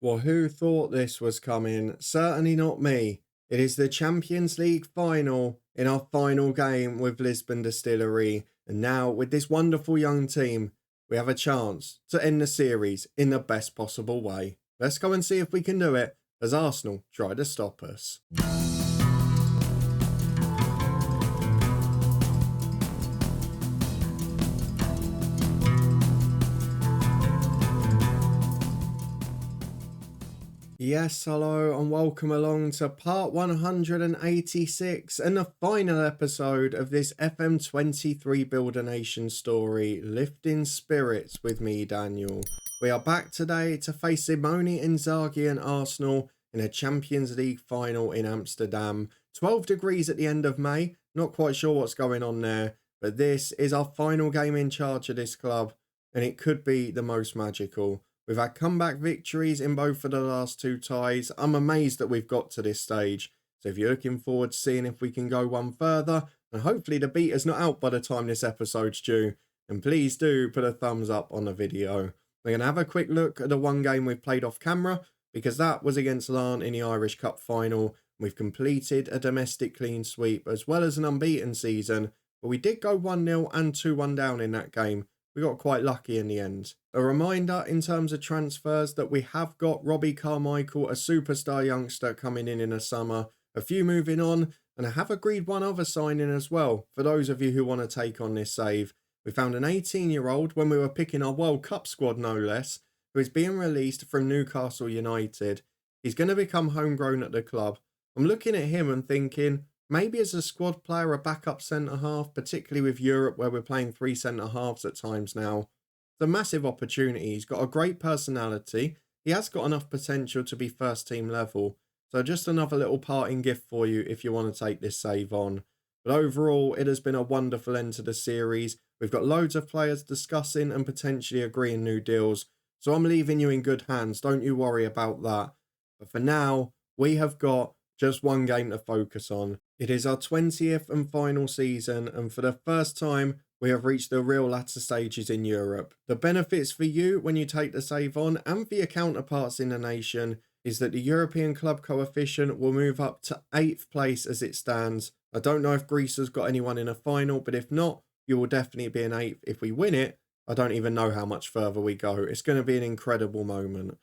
Well, who thought this was coming? Certainly not me. It is the Champions League final in our final game with Lisburn Distillery. And now, with this wonderful young team, we have a chance to end the series in the best possible way. Let's go and see if we can do it as Arsenal try to stop us. Yes, hello, and welcome along to part 186 and the final episode of this FM23 Build a Nation story, Lifting Spirits with me, Daniel. We are back today to face Simone Inzaghi and Arsenal in a Champions League final in Amsterdam. 12 degrees at the end of May, not quite sure what's going on there, but this is our final game in charge of this club, and it could be the most magical. We've had comeback victories in both of the last two ties. I'm amazed that we've got to this stage. So if you're looking forward to seeing if we can go one further, and hopefully the beater's not out by the time this episode's due, then please do put a thumbs up on the video. We're going to have a quick look at the one game we've played off camera, because that was against Larne in the Irish Cup final. We've completed a domestic clean sweep as well as an unbeaten season, but we did go 1-0 and 2-1 down in that game. We got quite lucky in the end. A reminder in terms of transfers that we have got Robbie Carmichael, a superstar youngster, coming in the summer, a few moving on, and I have agreed one other signing as well for those of you who want to take on this save. We found an 18-year-old when we were picking our World Cup squad, no less, who is being released from Newcastle United. He's going to become homegrown at the club. I'm looking at him and thinking, maybe as a squad player, a backup centre-half, particularly with Europe where we're playing three centre-halves at times now. It's a massive opportunity. He's got a great personality. He has got enough potential to be first team level. So just another little parting gift for you if you want to take this save on. But overall, it has been a wonderful end to the series. We've got loads of players discussing and potentially agreeing new deals. So I'm leaving you in good hands. Don't you worry about that. But for now, we have got just one game to focus on. It is our 20th and final season, and for the first time, we have reached the real latter stages in Europe. The benefits for you when you take the save on and for your counterparts in the nation is that the European club coefficient will move up to 8th place as it stands. I don't know if Greece has got anyone in a final, but if not, you will definitely be in 8th. If we win it, I don't even know how much further we go. It's going to be an incredible moment.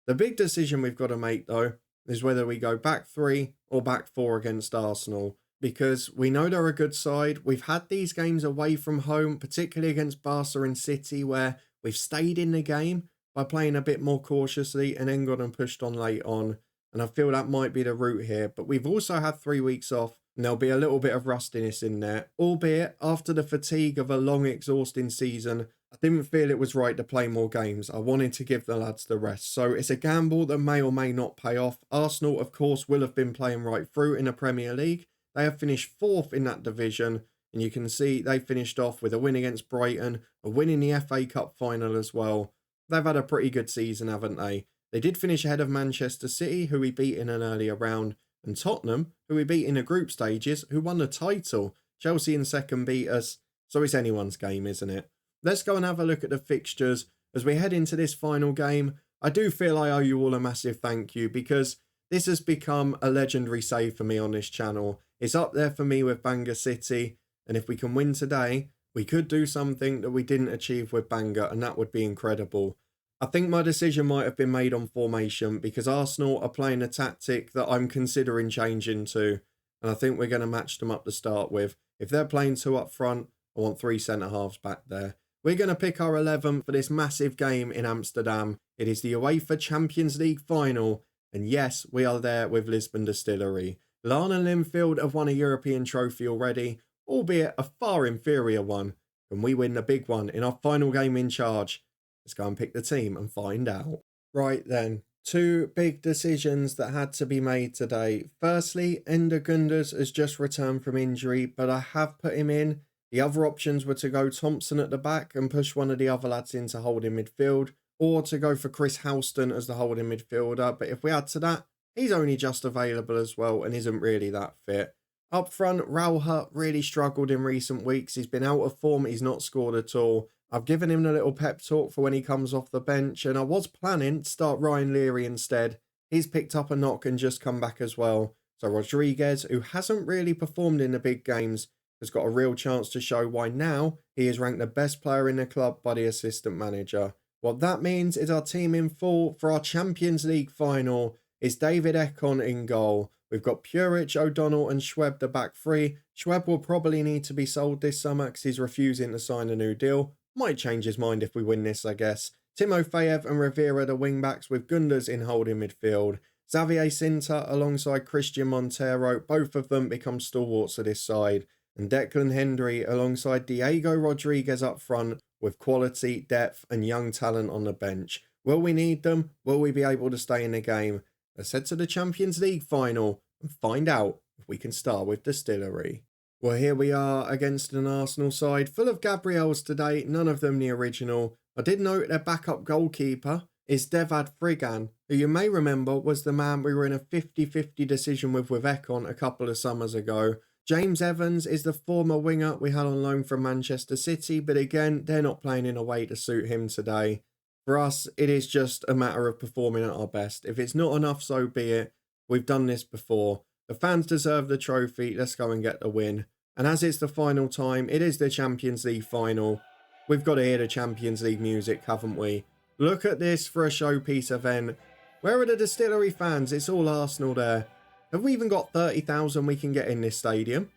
The big decision we've got to make, though, is whether we go back 3 or back 4 against Arsenal, because we know they're a good side. We've had these games away from home, particularly against Barca and City, where we've stayed in the game by playing a bit more cautiously and then gone and pushed on late on, and I feel that might be the route here. But we've also had 3 weeks off, and there'll be a little bit of rustiness in there, albeit after the fatigue of a long, exhausting season. I didn't feel it was right to play more games. I wanted to give the lads the rest. So it's a gamble that may or may not pay off. Arsenal, of course, will have been playing right through in the Premier League. They have finished 4th in that division. And you can see they finished off with a win against Brighton, a win in the FA Cup final as well. They've had a pretty good season, haven't they? They did finish ahead of Manchester City, who we beat in an earlier round, and Tottenham, who we beat in the group stages, who won the title. Chelsea in second beat us. So it's anyone's game, isn't it? Let's go and have a look at the fixtures as we head into this final game. I do feel I owe you all a massive thank you because this has become a legendary save for me on this channel. It's up there for me with Bangor City, and if we can win today, we could do something that we didn't achieve with Bangor, and that would be incredible. I think my decision might have been made on formation because Arsenal are playing a tactic that I'm considering changing to, and I think we're going to match them up to start with. If they're playing 2 up front, I want 3 centre-halves back there. We're going to pick our 11 for this massive game in Amsterdam. It is the UEFA Champions League final. And yes, we are there with Lisburn Distillery. Larne and Linfield have won a European trophy already, albeit a far inferior one. Can we win the big one in our final game in charge? Let's go and pick the team and find out. Right then, 2 big decisions that had to be made today. Firstly, Ender Gunders has just returned from injury, but I have put him in. The other options were to go Thompson at the back and push one of the other lads into holding midfield, or to go for Chris Houston as the holding midfielder. But if we add to that, he's only just available as well and isn't really that fit. Up front, Raul Hutt really struggled in recent weeks. He's been out of form. He's not scored at all. I've given him a little pep talk for when he comes off the bench, and I was planning to start Ryan Leary instead. He's picked up a knock and just come back as well. So Rodriguez, who hasn't really performed in the big games, has got a real chance to show why now he is ranked the best player in the club by the assistant manager. What that means is our team in full for our Champions League final is David Ekon in goal. We've got Puric, O'Donnell and Schweb the back three. Schweb will probably need to be sold this summer because he's refusing to sign a new deal. Might change his mind if we win this, I guess. Timofeyev and Rivera the wing-backs with Gunders in holding midfield. Xavier Sinter alongside Christian Montero, both of them become stalwarts of this side. And Declan Hendry alongside Diego Rodriguez up front with quality, depth and young talent on the bench. Will we need them? Will we be able to stay in the game? Let's head to the Champions League final and find out if we can start with Distillery. Well, here we are against an Arsenal side full of Gabriels today, none of them the original. I did note their backup goalkeeper is Devad Frigan, who you may remember was the man we were in a 50-50 decision with Ekon a couple of summers ago. James Evans is the former winger we had on loan from Manchester City, but again, they're not playing in a way to suit him today. For us, it is just a matter of performing at our best. If it's not enough, so be it. We've done this before. The fans deserve the trophy. Let's go and get the win. And as it's the final time, it is the Champions League final. We've got to hear the Champions League music, haven't we? Look at this for a showpiece event. Where are the Distillery fans? It's all Arsenal there. Have we even got 30,000 we can get in this stadium?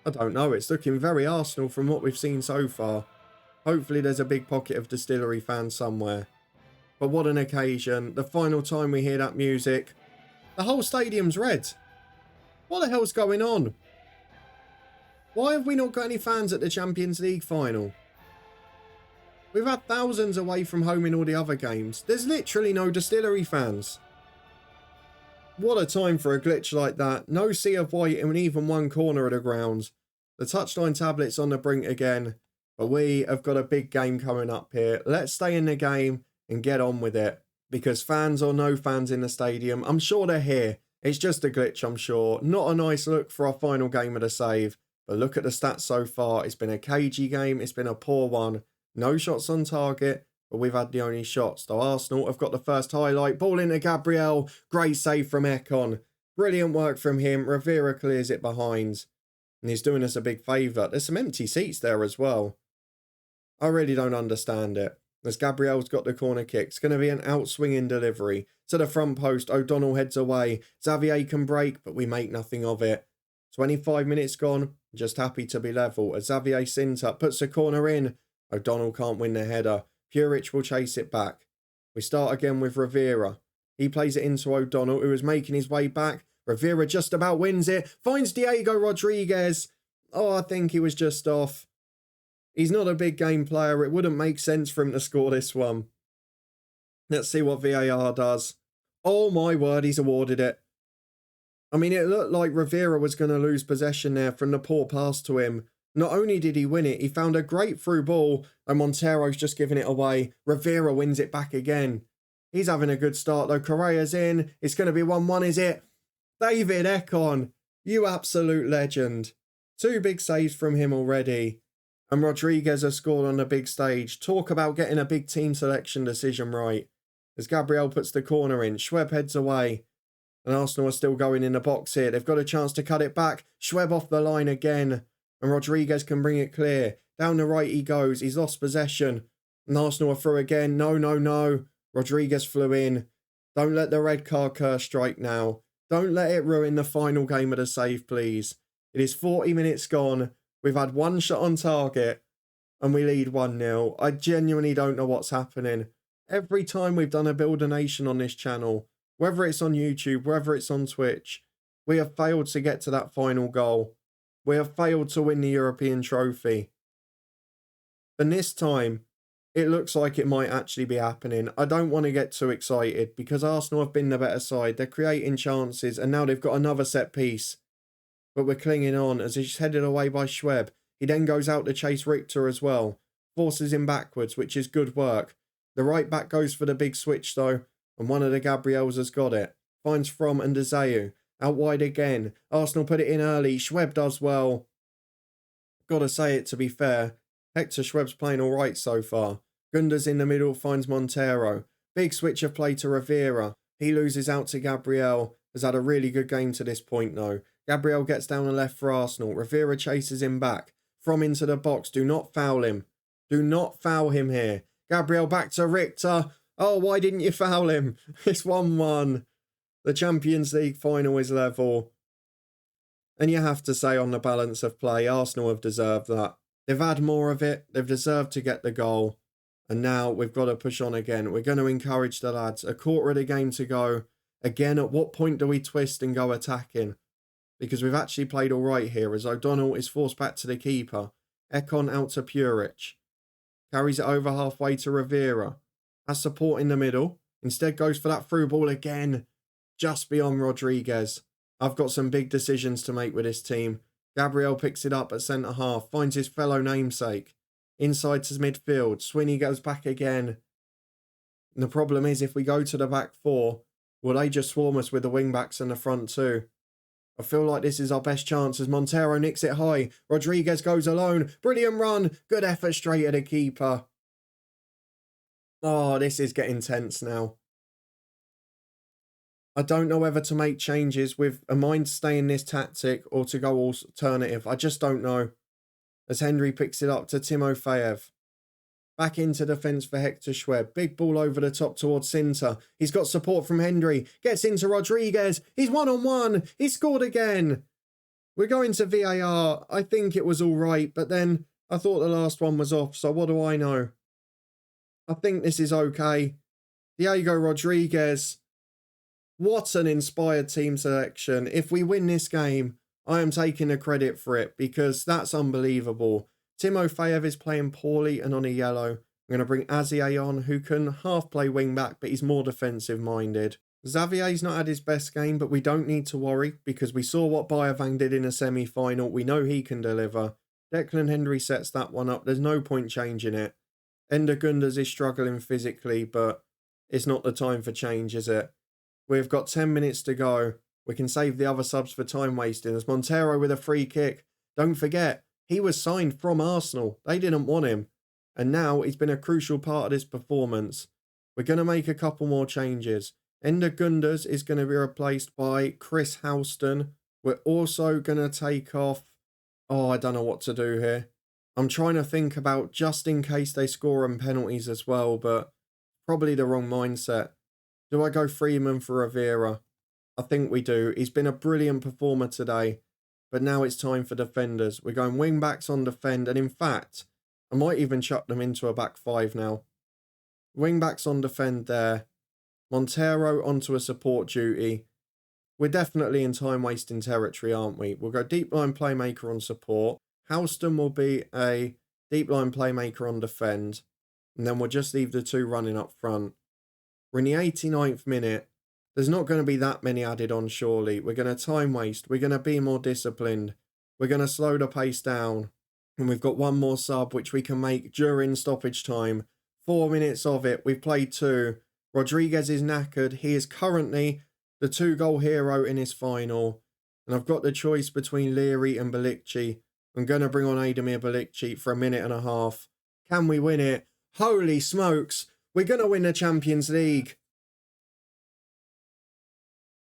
I don't know. It's looking very Arsenal from what we've seen so far. Hopefully there's a big pocket of Distillery fans somewhere. But what an occasion. The final time we hear that music. The whole stadium's red. What the hell's going on? Why have we not got any fans at the Champions League final? We've had thousands away from home in all the other games. There's literally no Distillery fans. What a time for a glitch like that. No sea of white in even one corner of the ground. The touchline tablet's on the brink again. But we have got a big game coming up here. Let's stay in the game and get on with it. Because fans or no fans in the stadium, I'm sure they're here. It's just a glitch, I'm sure. Not a nice look for our final game of the save. But look at the stats so far. It's been a cagey game. It's been a poor one. No shots on target, but we've had the only shots. So Arsenal have got the first highlight. Ball into Gabriel. Great save from Ekon. Brilliant work from him. Rivera clears it behind. And he's doing us a big favour. There's some empty seats there as well. I really don't understand it. As Gabriel's got the corner kick. It's going to be an outswinging delivery. To the front post. O'Donnell heads away. Xavier can break, but we make nothing of it. 25 minutes gone. Just happy to be level. As Xavier Sinter puts a corner in. O'Donnell can't win the header. Puric will chase it back. We start again with Rivera. He plays it into O'Donnell, who is making his way back. Rivera just about wins it. Finds Diego Rodriguez. Oh, I think he was just off. He's not a big game player. It wouldn't make sense for him to score this one. Let's see what VAR does. Oh my word, he's awarded it. I mean, it looked like Rivera was going to lose possession there from the poor pass to him. Not only did he win it, he found a great through ball, and Montero's just giving it away. Rivera wins it back again. He's having a good start though. Correa's in. It's going to be 1-1, is it? David Ekon, you absolute legend. 2 big saves from him already. And Rodriguez has scored on the big stage. Talk about getting a big team selection decision right. As Gabriel puts the corner in, Schweb heads away. And Arsenal are still going in the box here. They've got a chance to cut it back. Schweb off the line again. And Rodriguez can bring it clear. Down the right he goes. He's lost possession. And Arsenal are through again. No. Rodriguez flew in. Don't let the red card curse strike now. Don't let it ruin the final game of the save, please. It is 40 minutes gone. We've had 1 shot on target. And we lead 1-0. I genuinely don't know what's happening. Every time we've done a Build a Nation on this channel, whether it's on YouTube, whether it's on Twitch, we have failed to get to that final goal. We have failed to win the European trophy. And this time, it looks like it might actually be happening. I don't want to get too excited because Arsenal have been the better side. They're creating chances and now they've got another set piece. But we're clinging on as he's headed away by Schweb. He then goes out to chase Richter as well. Forces him backwards, which is good work. The right back goes for the big switch though. And one of the Gabriels has got it. Finds From and Dezeu. Out wide again. Arsenal put it in early. Schweb does well. Gotta say it to be fair. Hector Schweb's playing all right so far. Gundas in the middle finds Montero. Big switch of play to Rivera. He loses out to Gabriel. Has had a really good game to this point though. Gabriel gets down the left for Arsenal. Rivera chases him back. From into the box. Do not foul him. Do not foul him here. Gabriel back to Richter. Oh, why didn't you foul him? It's 1-1. The Champions League final is level. And you have to say on the balance of play, Arsenal have deserved that. They've had more of it. They've deserved to get the goal. And now we've got to push on again. We're going to encourage the lads. A quarter of the game to go. Again, at what point do we twist and go attacking? Because we've actually played all right here as O'Donnell is forced back to the keeper. Ekon out to Puric. Carries it over halfway to Rivera. Has support in the middle. Instead goes for that through ball again. Just beyond Rodriguez. I've got some big decisions to make with this team. Gabriel picks it up at centre-half. Finds his fellow namesake. Inside to midfield. Sweeney goes back again. And the problem is if we go to the back four, will they just swarm us with the wing-backs and the front two? I feel like this is our best chance as Montero nicks it high. Rodriguez goes alone. Brilliant run. Good effort straight at the keeper. Oh, this is getting tense now. I don't know whether to make changes with a mind to stay in this tactic or to go alternative. I just don't know. As Henry picks it up to Timofeyev. Back into defence for Hector Schweb. Big ball over the top towards Sinter. He's got support from Henry. Gets into Rodriguez. He's 1-on-1. He scored again. We're going to VAR. I think it was all right, but then I thought the last one was off, so what do I know? I think this is okay. Diego Rodriguez. What an inspired team selection. If we win this game, I am taking the credit for it because that's unbelievable. Timofeyev is playing poorly and on a yellow. I'm going to bring Azier on, who can half play wing back, but he's more defensive minded. Xavier's not had his best game, but we don't need to worry because we saw what Bayavang did in a semi-final. We know he can deliver. Declan Henry sets that one up. There's no point changing it. Ender Gundas is struggling physically, but it's not the time for change, is it? We've got 10 minutes to go. We can save the other subs for time wasting. There's Montero with a free kick. Don't forget, he was signed from Arsenal. They didn't want him. And now he's been a crucial part of this performance. We're going to make a couple more changes. Ender Gundas is going to be replaced by Chris Houston. We're also going to take off... Oh, I don't know what to do here. I'm trying to think about just in case they score on penalties as well, but probably the wrong mindset. Do I go Freeman for Rivera? I think we do. He's been a brilliant performer today, but now it's time for defenders. We're going wing backs on defend, and in fact, I might even chuck them into a back five now. Wing backs on defend there. Montero onto a support duty. We're definitely in time wasting territory, aren't we? We'll go deep line playmaker on support. Houston will be a deep line playmaker on defend, and then we'll just leave the two running up front. We're in the 89th minute. There's not going to be that many added on, surely. We're going to time waste. We're going to be more disciplined. We're going to slow the pace down. And we've got one more sub, which we can make during stoppage time. 4 minutes of it. We've played 2. Rodriguez is knackered. He is currently the 2-goal hero in his final. And I've got the choice between Leary and Balikci. I'm going to bring on Ademir Balikci for a minute and a half. Can we win it? Holy smokes! We're going to win the Champions League.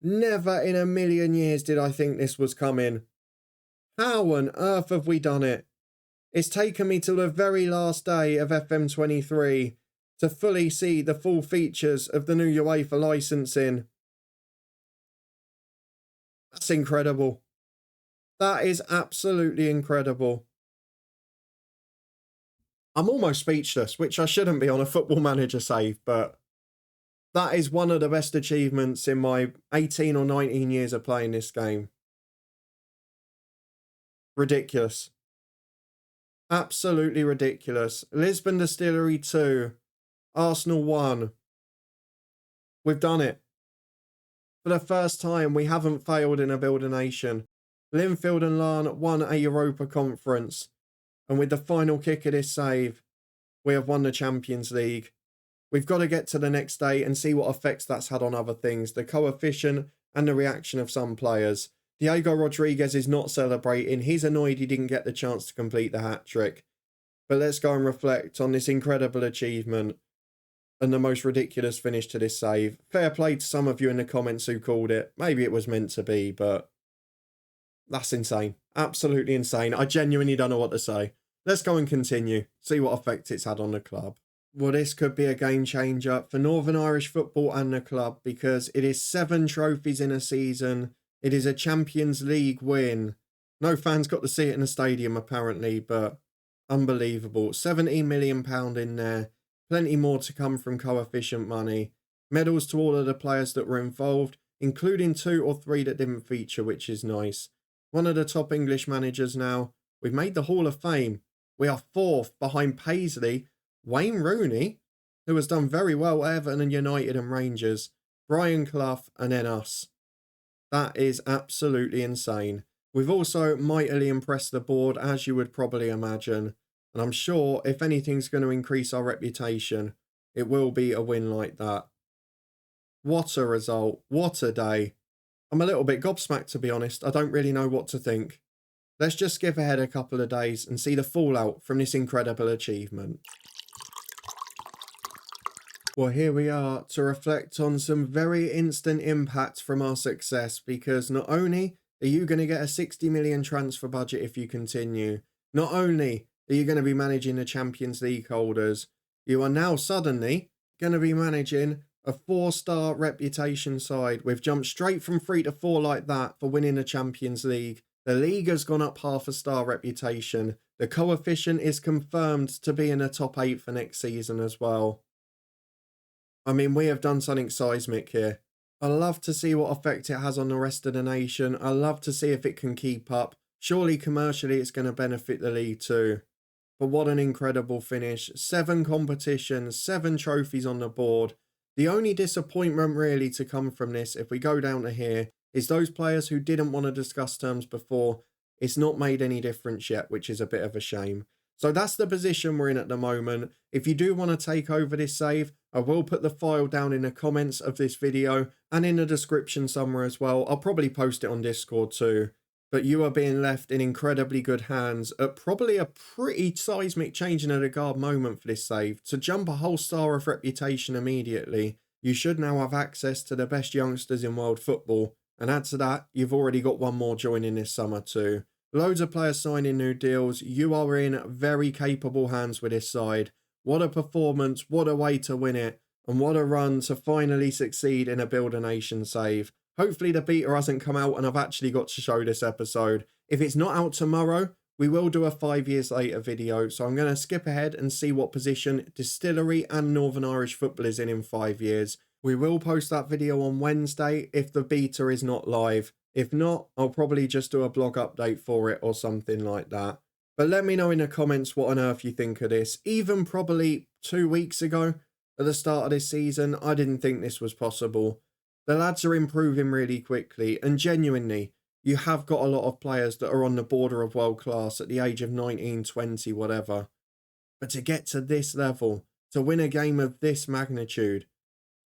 Never in a million years did I think this was coming. How on earth have we done it? It's taken me till the very last day of FM23 to fully see the full features of the new UEFA licensing. That's incredible. That is absolutely incredible. I'm almost speechless, which I shouldn't be on a Football Manager save, but that is one of the best achievements in my 18 or 19 years of playing this game. Ridiculous. Absolutely ridiculous. Lisburn Distillery 2. Arsenal 1. We've done it. For the first time, we haven't failed in a Build a Nation. Linfield and Larne won a Europa Conference. And with the final kick of this save, we have won the Champions League. We've got to get to the next day and see what effects that's had on other things. The coefficient and the reaction of some players. Diego Rodriguez is not celebrating. He's annoyed he didn't get the chance to complete the hat-trick. But let's go and reflect on this incredible achievement and the most ridiculous finish to this save. Fair play to some of you in the comments who called it. Maybe it was meant to be, but that's insane. Absolutely insane. I genuinely don't know what to say. Let's go and continue. See what effect it's had on the club. Well, this could be a game changer for Northern Irish football and the club, because it is 7 trophies in a season. It is a Champions League win. No fans got to see it in the stadium apparently, but unbelievable. £17 million in there. Plenty more to come from coefficient money. Medals to all of the players that were involved, including 2 or 3 that didn't feature, which is nice. One of the top English managers now. We've made the Hall of Fame. We are 4th behind Paisley, Wayne Rooney, who has done very well at Everton and United and Rangers, Brian Clough, and then us. That is absolutely insane. We've also mightily impressed the board, as you would probably imagine. And I'm sure if anything's going to increase our reputation, it will be a win like that. What a result. What a day. I'm a little bit gobsmacked, to be honest. I don't really know what to think. Let's just skip ahead a couple of days and see the fallout from this incredible achievement. Well, here we are to reflect on some very instant impact from our success, because not only are you going to get a 60 million transfer budget if you continue, not only are you going to be managing the Champions League holders, you are now suddenly going to be managing a 4-star reputation side. We've jumped straight from 3 to 4 like that for winning the Champions League. The league has gone up half a star reputation. The coefficient is confirmed to be in the top 8 for next season as well. I mean, we have done something seismic here. I love to see what effect it has on the rest of the nation. I love to see if it can keep up. Surely commercially it's going to benefit the league too. But what an incredible finish. 7 competitions, 7 trophies on the board. The only disappointment really to come from this, if we go down to here, is those players who didn't want to discuss terms before. It's not made any difference yet, which is a bit of a shame. So that's the position we're in at the moment. If you do want to take over this save, I will put the file down in the comments of this video and in the description somewhere as well. I'll probably post it on Discord too. But you are being left in incredibly good hands at probably a pretty seismic changing of the guard moment for this save. To jump a whole star of reputation immediately, you should now have access to the best youngsters in world football. And add to that, you've already got one more joining this summer too. Loads of players signing new deals. You are in very capable hands with this side. What a performance, what a way to win it, and what a run to finally succeed in a Build a Nation save. Hopefully the beta hasn't come out and I've actually got to show this episode. If it's not out tomorrow, we will do a 5 years later video, so I'm going to skip ahead and see what position Distillery and Northern Irish football is in 5 years. We will post that video on Wednesday if the beta is not live. If not, I'll probably just do a blog update for it or something like that. But let me know in the comments what on earth you think of this. Even probably 2 weeks ago, at the start of this season, I didn't think this was possible. The lads are improving really quickly, and genuinely, you have got a lot of players that are on the border of world class at the age of 19, 20, whatever. But to get to this level, to win a game of this magnitude,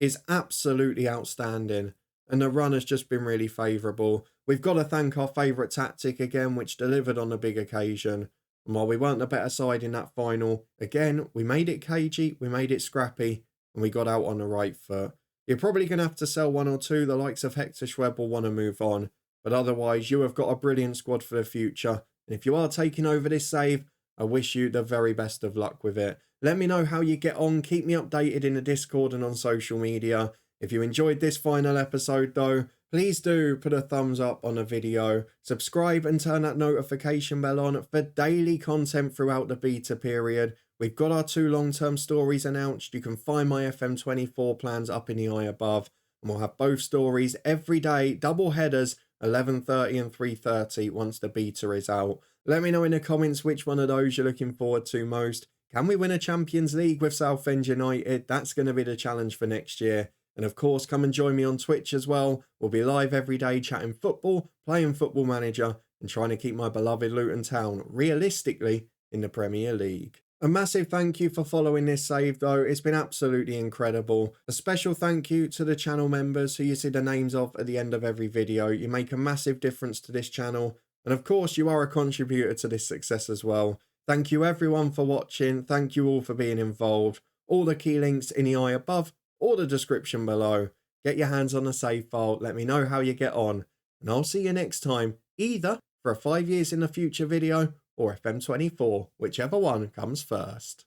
is absolutely outstanding. And the run has just been really favourable. We've got to thank our favourite tactic again, which delivered on a big occasion. And while we weren't the better side in that final, again, we made it cagey, we made it scrappy, and we got out on the right foot. You're probably going to have to sell 1 or 2. The likes of Hector Schweb will want to move on. But otherwise, you have got a brilliant squad for the future. And if you are taking over this save, I wish you the very best of luck with it. Let me know how you get on. Keep me updated in the Discord and on social media. If you enjoyed this final episode though, please do put a thumbs up on the video. Subscribe and turn that notification bell on for daily content throughout the beta period. We've got our 2 long-term stories announced. You can find my FM24 plans up in the eye above. And we'll have both stories every day, double headers, 11:30 and 3:30 once the beta is out. Let me know in the comments which one of those you're looking forward to most. Can we win a Champions League with Southend United? That's going to be the challenge for next year. And of course, come and join me on Twitch as well. We'll be live every day chatting football, playing Football Manager, and trying to keep my beloved Luton Town realistically in the Premier League. A massive thank you for following this save though. It's been absolutely incredible. A special thank you to the channel members who you see the names of at the end of every video. You make a massive difference to this channel. And of course, you are a contributor to this success as well. Thank you everyone for watching. Thank you all for being involved. All the key links in the eye above or the description below. Get your hands on the save file. Let me know how you get on. And I'll see you next time, either for a 5 years in the future video or FM24, whichever one comes first.